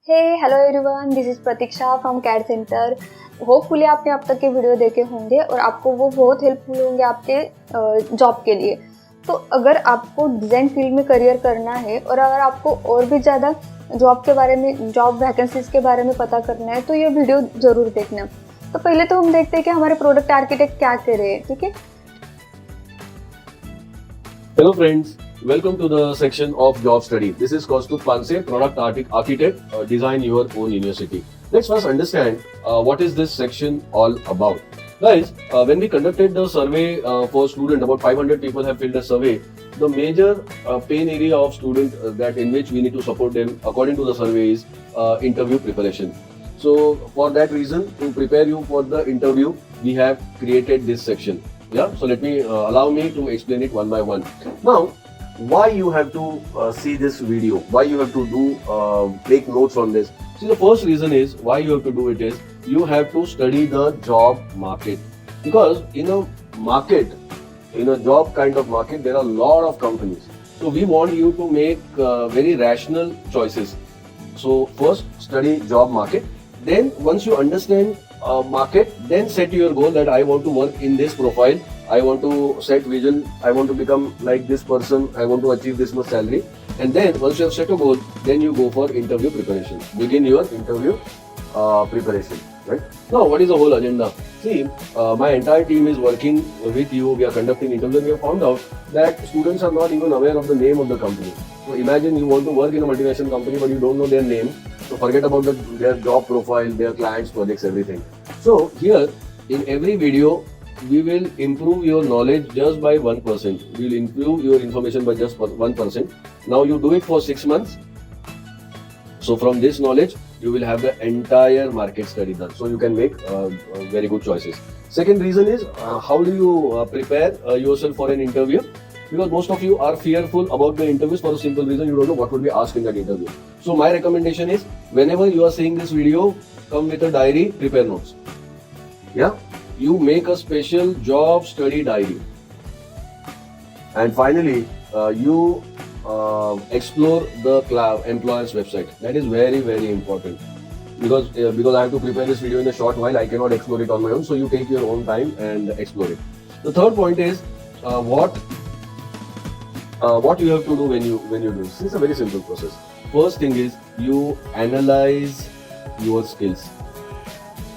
Hey hello everyone, this is Pratiksha from CAD centre. Hopefully आपने अब तक के वीडियो देखे होंगे और आपको वो बहुत हेल्पफुल होंगे आपके जॉब के लिए। तो अगर आपको डिज़ाइन फील्ड में करियर करना है और अगर आपको और भी ज़्यादा जॉब के बारे में, जॉब वैकेंसीज़ के बारे में पता करना है तो ये वीडियो ज़रूर देखना। तो पहले तो हम देखते हैं कि हमारे प्रोडक्ट आर्किटेक्ट क्या कर रहे हैं, ठीक है। Hello friends, welcome to the section of job study. This is Kaustubh Panse, product architect, design your own university. Let's first understand what is this section all about. Guys, when we conducted the survey for students, about 500 people have filled the survey. The major pain area of student that in which we need to support them according to the survey is interview preparation. So for that reason, to prepare you for the interview, we have created this section. Yeah, so let me allow me to explain it one by one. Now, why you have to see this video? Why you have to take notes on this? See, the first reason is why you have to do it is you have to study the job market, because in a market, in a job kind of market, there are a lot of companies. So we want you to make very rational choices. So first study job market. Then once you understand market, then set your goal that I want to work in this profile. I want to set vision. I want to become like this person. I want to achieve this much salary. And then once you have set a goal, then you go for interview preparation. Begin your interview preparation. Right? Now, what is the whole agenda? See, my entire team is working with you. We are conducting interviews. We have found out that students are not even aware of the name of the company. So imagine you want to work in a multinational company, but you don't know their name. So forget about their job profile, their clients, projects, everything. So here, in every video, we will improve your knowledge just by 1%. We will improve your information by just 1%. Now you do it for 6 months. So from this knowledge, you will have the entire market study done. So you can make very good choices. Second reason is how do you prepare yourself for an interview? Because most of you are fearful about the interviews for a simple reason, you don't know what will be asked in that interview. So my recommendation is, whenever you are seeing this video, come with a diary, prepare notes. Yeah? You make a special job study diary. And finally, you explore the employer's website. That is very, very important. Because I have to prepare this video in a short while, I cannot explore it on my own. So you take your own time and explore it. The third point is what you have to do when you do this. It's a very simple process. First thing is you analyze your skills.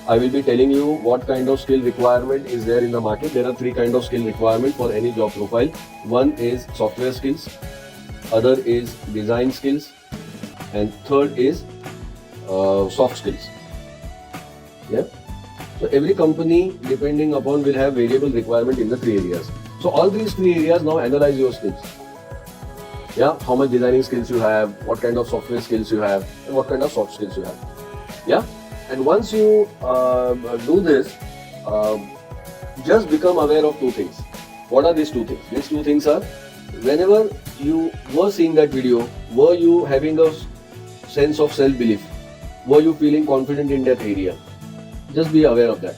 I will be telling you what kind of skill requirement is there in the market. There are 3 kinds of skill requirement for any job profile. One is software skills, other is design skills, and third is soft skills. Yeah. So every company, depending upon, will have variable requirement in the 3 areas. So all these 3 areas, now analyze your skills. Yeah, how much designing skills you have, what kind of software skills you have, and what kind of soft skills you have. Yeah, and once you do this, just become aware of 2 things. What are these 2 things? These 2 things are, whenever you were seeing that video, were you having a sense of self-belief? Were you feeling confident in that area? Just be aware of that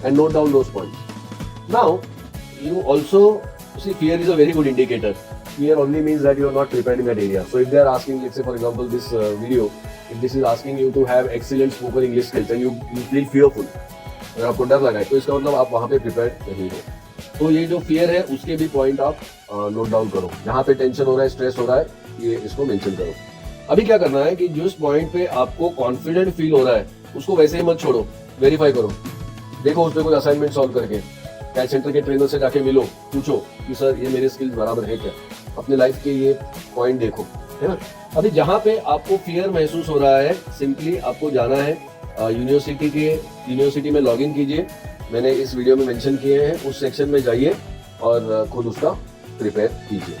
and note down those points. Now, you also see, fear is a very good indicator. Fear only means that you are not prepared in that area. So if they are asking, let's say for example this video, if this is asking you to have excellent spoken English skills and you feel fearful, अगर आपको डर लगा है तो इसका मतलब आप वहाँ पे प्रिपेयर्ड नहीं हो. तो ये जो फियर है उसके भी पॉइंट आप नोट डाउन करो. जहाँ पे टेंशन हो रहा है, स्ट्रेस हो रहा है, ये इसको मेंशन करो. अभी क्या करना है कि जिस पॉइंट पे आपको कॉन्फिडेंट फील हो रहा है उसको वैसे ही मत छोड़ो, वेरीफाई करो. देखो उस पर कोई असाइनमेंट सॉल्व करके, कैड सेंटर के ट्रेनर से जाके मिलो, पूछो कि सर ये मेरे स्किल्स बराबर है क्या. अपने लाइफ के ये पॉइंट देखो, है ना. अभी जहाँ पे आपको फियर महसूस हो रहा है, सिंपली आपको जाना है यूनिवर्सिटी में लॉगिन कीजिए. मैंने इस वीडियो में मेंशन किए हैं, उस सेक्शन में जाइए और खुद उसका प्रिपेयर कीजिए.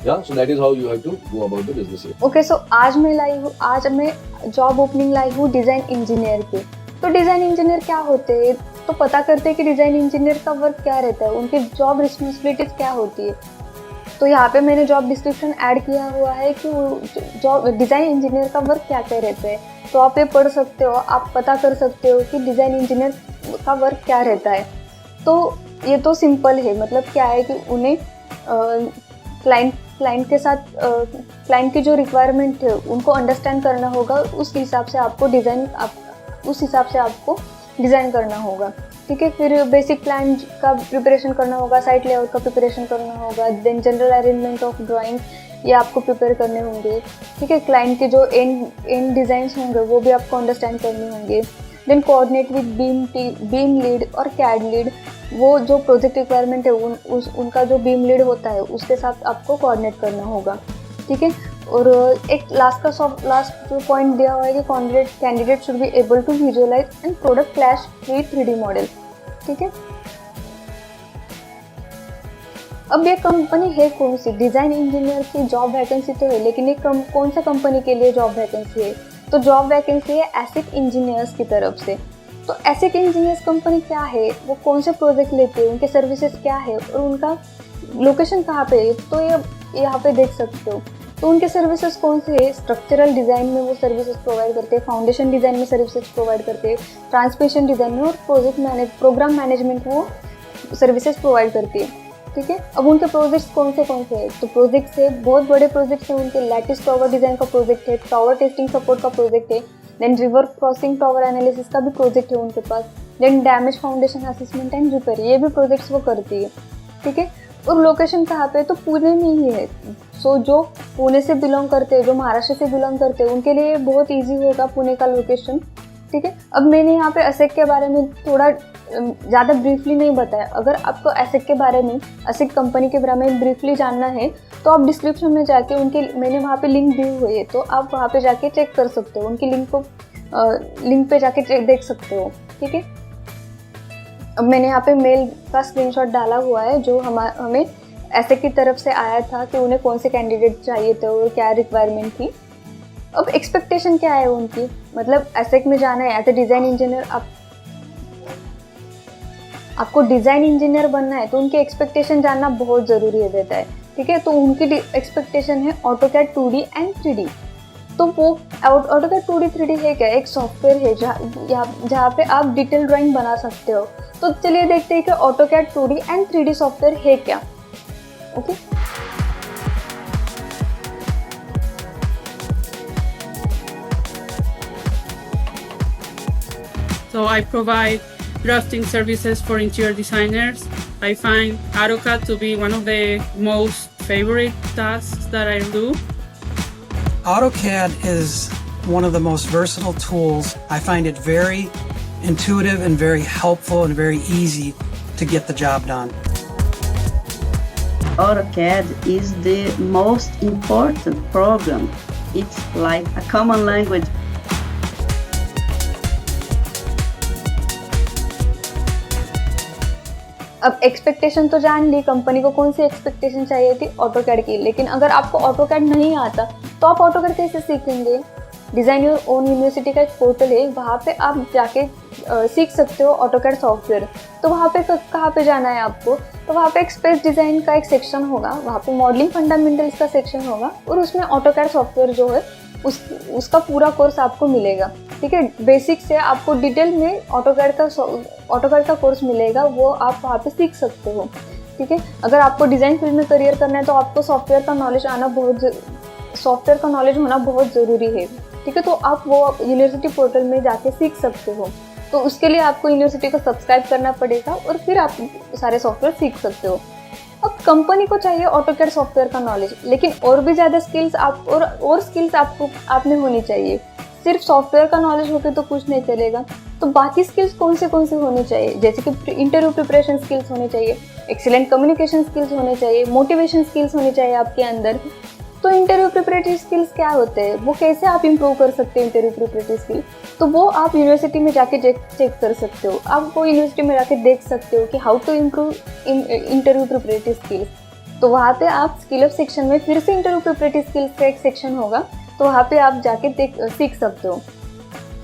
या so that is how you have to go about the business. Okay, so आज मैं जॉब ओपनिंग लाई हूँ डिज़ाइन इंजीनियर की. तो डिज़ाइन इंजीनियर क्या होते हैं, तो पता करते हैं कि डिज़ाइन इंजीनियर का वर्क क्या रहता है, उनकी जॉब रिस्पॉन्सिबिलिटीज़ क्या होती है. तो यहाँ पे मैंने जॉब डिस्क्रिप्शन ऐड किया हुआ है कि जॉब डिज़ाइन इंजीनियर का वर्क क्या क्या रहता है. तो आप ये पढ़ सकते हो, आप पता कर सकते हो कि डिज़ाइन इंजीनियर का वर्क क्या रहता है. तो ये तो सिंपल है, मतलब क्या है कि उन्हें क्लाइंट क्लाइंट के साथ क्लाइंट की जो रिक्वायरमेंट है उनको अंडरस्टैंड करना होगा, उस हिसाब से आपको डिज़ाइन करना होगा। ठीक है, फिर बेसिक प्लान का प्रिपरेशन करना होगा, साइट लेआउट का प्रिपरेशन करना होगा, then general arrangement of drawing ये आपको प्रिपेयर करने होंगे। ठीक है, क्लाइंट के जो एंड डिज़ाइंस होंगे वो भी आपको अंडरस्टैंड करने होंगे। Then coordinate with beam lead और कैड लीड, वो जो प्रोजेक्ट रिक्वायरमेंट है उनका जो बीम लीड होता है उसके साथ आपको कोऑर्डिनेट करना होगा। ठीक है, और एक लास्ट जो पॉइंट दिया हुआ है कि candidate should be able to visualise and product flash 3D model. ठीक है, अब ये कंपनी है कौन सी? डिज़ाइन इंजीनियर की जॉब वैकेंसी तो है, लेकिन ये कौन सा कंपनी के लिए जॉब वैकेंसी है? तो जॉब वैकेंसी है एसिक इंजीनियर्स की तरफ से। तो एसिक इंजीनियर्स कंपनी क्या है, वो कौन से प्रोजेक्ट लेते हैं, उनके सर्विसेज क्या है और उनका लोकेशन कहाँ पे है, तो ये यहाँ पे देख सकते हो। तो उनके सर्विसेज कौन से है? स्ट्रक्चरल डिज़ाइन में वो सर्विसेज प्रोवाइड करते हैं, फाउंडेशन डिज़ाइन में सर्विसेज प्रोवाइड करते हैं, ट्रांसमिशन डिज़ाइन में और प्रोग्राम मैनेजमेंट वो सर्विसेज प्रोवाइड करती है। ठीक है, अब उनके प्रोजेक्ट्स कौन से हैं? तो प्रोजेक्ट्स है, बहुत बड़े प्रोजेक्ट्स हैं उनके। लैटिस टावर डिज़ाइन का प्रोजेक्ट है, टावर टेस्टिंग सपोर्ट का प्रोजेक्ट है, then river crossing tower analysis का भी प्रोजेक्ट है उनके पास, then damage foundation assessment and repair, ये भी प्रोजेक्ट्स वो करती है। ठीक है, और लोकेशन कहाँ पे? तो पुणे में ही है। सो जो पुणे से बिलोंग करते हैं, जो महाराष्ट्र से बिलोंग करते हैं, उनके लिए बहुत ईजी होगा पुणे का लोकेशन। ठीक है, अब मैंने यहाँ पे एसिक के बारे में थोड़ा ज़्यादा ब्रीफली नहीं बताया। अगर आपको एसिक के बारे में, एसिक कंपनी के बारे में ब्रीफली जानना है तो आप डिस्क्रिप्शन में जाके मैंने वहाँ पे लिंक दी हुई है, तो आप वहाँ पे जाके चेक कर सकते हो, उनकी लिंक पे जाके देख सकते हो। ठीक है, अब मैंने यहाँ पे मेल का स्क्रीनशॉट डाला हुआ है जो हमें एसिक की तरफ से आया था कि उन्हें कौन से कैंडिडेट चाहिए थे और क्या रिक्वायरमेंट थी। अब एक्सपेक्टेशन क्या है उनकी, मतलब एसिक में जाना है एज ए डिज़ाइन इंजीनियर, आपको डिज़ाइन इंजीनियर बनना है तो उनकी एक्सपेक्टेशन जानना बहुत ज़रूरी रहता है। ठीक है, तो उनकी एक्सपेक्टेशन है ऑटोकैड 2D एंड 3D। तो वो ऑटोकैड 2D 3D है क्या? एक सॉफ्टवेयर है जहाँ पे आप डिटेल ड्राइंग बना सकते हो। तो चलिए देखते हैं कि AutoCAD 2D and 3D software है क्या। Okay, So I provide drafting services for interior designers. I find AutoCAD to be one of the most favorite tasks that I do. AutoCAD is one of the most versatile tools. I find it very intuitive and very helpful and very easy to get the job done. AutoCAD is the most important program. It's like a common language. अब expectation तो जान ली, company को कौन सी expectation चाहिए थी? AutoCAD की। लेकिन अगर आपको ऑटोकैड नहीं आता तो आप ऑटोकैड कैसे सीखेंगे? डिज़ाइन योर ओन यूनिवर्सिटी का एक पोर्टल है, वहाँ पे आप जाके सीख सकते हो ऑटोकैड सॉफ्टवेयर। तो वहाँ पे कहाँ पे जाना है आपको? तो वहाँ पे एक स्पेस डिज़ाइन का एक सेक्शन होगा, वहाँ पे मॉडलिंग फंडामेंटल्स का सेक्शन होगा और उसमें ऑटोकैड सॉफ्टवेयर जो है उसका पूरा कोर्स आपको मिलेगा। ठीक है, बेसिक से आपको डिटेल में ऑटोकैड का कोर्स मिलेगा, वो आप वहाँ पे सीख सकते हो। ठीक है, अगर आपको डिज़ाइन फील्ड में करियर करना है तो आपको सॉफ्टवेयर का नॉलेज होना बहुत ज़रूरी है। ठीक है, तो आप वो यूनिवर्सिटी पोर्टल में जाके सीख सकते हो। तो उसके लिए आपको यूनिवर्सिटी को सब्सक्राइब करना पड़ेगा और फिर आप सारे सॉफ्टवेयर सीख सकते हो। अब कंपनी को चाहिए ऑटोकैड सॉफ्टवेयर का नॉलेज, लेकिन और भी ज़्यादा स्किल्स स्किल्स आप में होनी चाहिए। सिर्फ सॉफ्टवेयर का नॉलेज होकर तो कुछ नहीं चलेगा। तो बाकी स्किल्स कौन से होने चाहिए? जैसे कि इंटरव्यू प्रिपरेशन स्किल्स होने चाहिए, एक्सीलेंट कम्युनिकेशन स्किल्स होने चाहिए, मोटिवेशन स्किल्स होने चाहिए आपके अंदर। तो इंटरव्यू प्रिपरेटरी स्किल्स क्या होते हैं, वो कैसे आप इम्प्रूव कर सकते हैं इंटरव्यू प्रिपरेटरी स्किल? तो वो आप यूनिवर्सिटी में जाके चेक कर सकते हो। आप वो यूनिवर्सिटी में जाके देख सकते हो कि how to improve interview preparatory skills. तो वहाँ पे आप स्किल अप सेक्शन में फिर से इंटरव्यू प्रिपरेटरी स्किल्स का एक सेक्शन होगा, तो वहाँ पे आप जाके सीख सकते हो।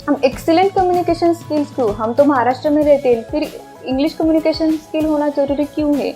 हम एक्सीलेंट कम्युनिकेशन स्किल्स क्यों? हम तो महाराष्ट्र में रहते हैं, फिर इंग्लिश कम्युनिकेशन स्किल होना जरूरी क्यों है?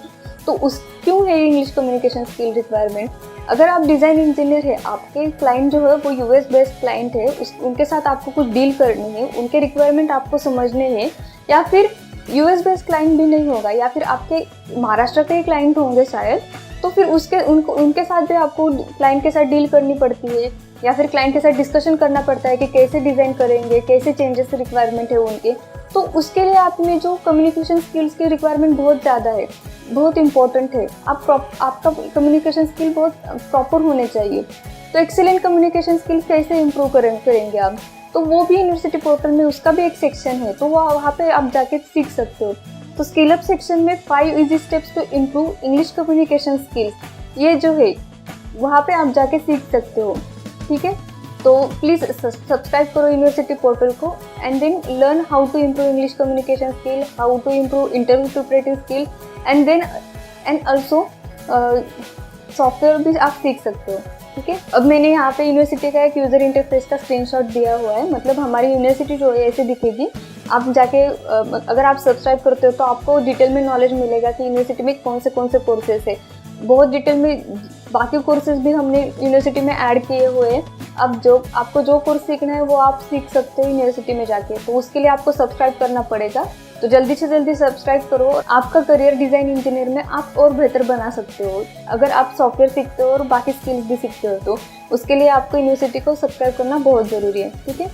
तो क्यों है इंग्लिश कम्युनिकेशन स्किल रिक्वायरमेंट? अगर आप डिज़ाइन इंजीनियर है, आपके क्लाइंट जो है वो यूएस बेस्ड क्लाइंट है, उनके साथ आपको कुछ डील करनी है, उनके रिक्वायरमेंट आपको समझने हैं, या फिर यूएस बेस्ड क्लाइंट भी नहीं होगा, या फिर आपके महाराष्ट्र के क्लाइंट होंगे शायद, तो फिर उनके साथ भी आपको क्लाइंट के साथ डील करनी पड़ती है, या फिर क्लाइंट के साथ डिस्कशन करना पड़ता है कि कैसे डिज़ाइन करेंगे, कैसे चेंजेस रिक्वायरमेंट है उनके। तो उसके लिए आप में जो कम्युनिकेशन स्किल्स की रिक्वायरमेंट बहुत ज़्यादा है, बहुत इंपॉर्टेंट है। आपका कम्युनिकेशन स्किल बहुत प्रॉपर होने चाहिए। तो एक्सीलेंट कम्युनिकेशन स्किल्स कैसे इम्प्रूव करेंगे आप, तो वो भी यूनिवर्सिटी पोर्टल में उसका भी एक सेक्शन है, तो वहाँ पे आप जाके सीख सकते हो। तो स्किल अप सेक्शन में 5 easy steps to improve English communication skills, ये जो है वहाँ पे आप जाके सीख सकते हो, ठीक है। तो प्लीज़ सब्सक्राइब करो यूनिवर्सिटी पोर्टल को and then learn how to improve English communication skill, how to improve interview preparative skill and also software भी आप सीख सकते हो, ठीक है। अब मैंने यहाँ पे यूनिवर्सिटी का एक यूज़र इंटरफेस का स्क्रीनशॉट दिया हुआ है, मतलब हमारी यूनिवर्सिटी जो है ऐसे दिखेगी। आप जाके अगर आप सब्सक्राइब करते हो तो आपको डिटेल में नॉलेज मिलेगा कि यूनिवर्सिटी में कौन से कोर्सेज है। बहुत डिटेल में बाकी कोर्सेज भी हमने यूनिवर्सिटी में ऐड किए हुए हैं। अब आपको जो कोर्स सीखना है वो आप सीख सकते हो यूनिवर्सिटी में जाके, तो उसके लिए आपको सब्सक्राइब करना पड़ेगा। तो जल्दी से जल्दी सब्सक्राइब करो। आपका करियर डिज़ाइन इंजीनियर में आप और बेहतर बना सकते हो। अगर आप सॉफ्टवेयर सीखते हो और बाकी स्किल्स भी सीखते हो तो उसके लिए आपको यूनिवर्सिटी को सब्सक्राइब करना बहुत ज़रूरी है, ठीक है।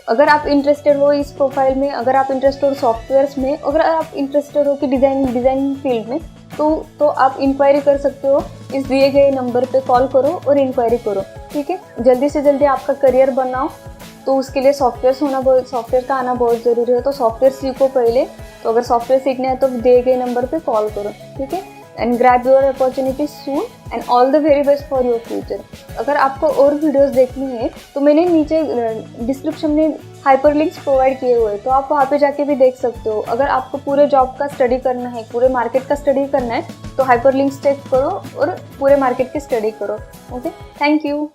अगर आप इंटरेस्टेड हो इस प्रोफाइल में, अगर आप इंटरेस्टेड हो सॉफ्टवेयर्स में, अगर आप इंटरेस्टेड हो कि डिज़ाइन फील्ड में, तो आप इंक्वायरी कर सकते हो। इस दिए गए नंबर पे कॉल करो और इंक्वायरी करो, ठीक है। जल्दी से जल्दी आपका करियर बनाओ, तो उसके लिए सॉफ्टवेयर का आना बहुत ज़रूरी है। तो सॉफ्टवेयर सीखो पहले। तो अगर सॉफ्टवेयर सीखना है तो दिए गए नंबर पे कॉल करो, ठीक है। And grab your opportunity soon and all the very best for your future. अगर आपको और वीडियोस देखनी है तो मैंने नीचे डिस्क्रिप्शन में हाइपरलिंक्स प्रोवाइड किए हुए हैं, तो आप वहाँ पे जाके भी देख सकते हो। अगर आपको पूरे जॉब का स्टडी करना है, पूरे मार्केट का स्टडी करना है, तो हाइपरलिंक्स चेक करो और पूरे मार्केट की स्टडी करो, ओके। Thank you.